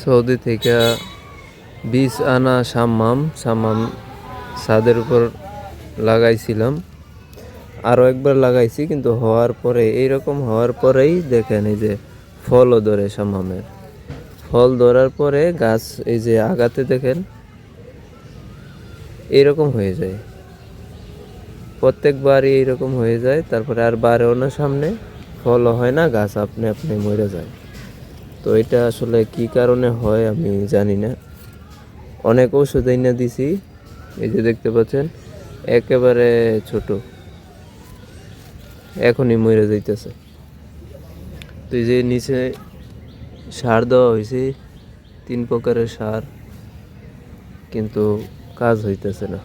Saudi থেকে বীজ আনা সাম্মাম ছাদের উপর লাগাইছিলাম। আরও একবার লাগাইছি, কিন্তু হওয়ার পরে এইরকম হওয়ার পরেই দেখেন এই যে ফলও ধরে সাম্মামের। ফল ধরার পরে গাছ এই যে আগাতে দেখেন এইরকম হয়ে যায়, প্রত্যেকবারই এইরকম হয়ে যায়। তারপরে আর বাড়েও না, সামনে ফলও হয় না, গাছ আপনি আপনি মরে যায়। তো এটা আসলে কি কারণে হয় আমি জানি না। অনেক ওষুধ এনে দিছি, এই যে দেখতে পাচ্ছেন একেবারে ছোট, এখনই মরে যাইতেছে। তো এই যে নিচে সার দেওয়া হয়েছে, 3 প্রকারের সার, কিন্তু কাজ হইতেছে না।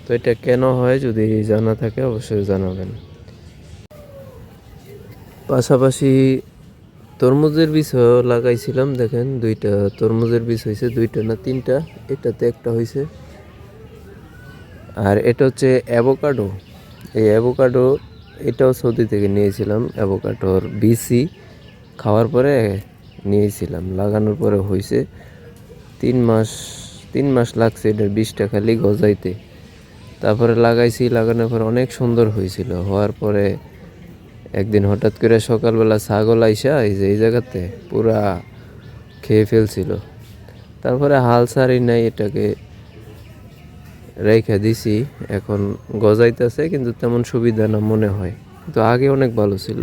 তো এটা কেন হয় যদি জানা থাকে অবশ্যই জানাবেন। পাশাপাশি তরমুজের বীজও লাগাইছিলাম, দেখেন 2টা তরমুজের বীজ হয়েছে, 2টা না 3টা, এটাতে একটা হয়েছে। আর এটা হচ্ছে অ্যাভোকাডো। এই অ্যাভোকাডো এটাও সৌদি থেকে নিয়েছিলাম, অ্যাভোকাডোর বীজই খাওয়ার পরে নিয়েছিলাম, লাগানোর পরে হয়েছে 3 মাস লাগছে এটার বীজটা খালি গজাইতে। তারপরে লাগাইছি, লাগানোর পর অনেক সুন্দর হয়েছিল। হওয়ার পরে একদিন হঠাৎ করে সকালবেলা ছাগল আইসা এই যে এই জায়গাতে পুরা খেয়ে ফেলছিল। তারপরে হাল ছাড়ি নাই, এটাকে রেখে দিছি। এখন গজাইতেছে, কিন্তু তেমন সুবিধা না মনে হয়, কিন্তু আগে অনেক ভালো ছিল।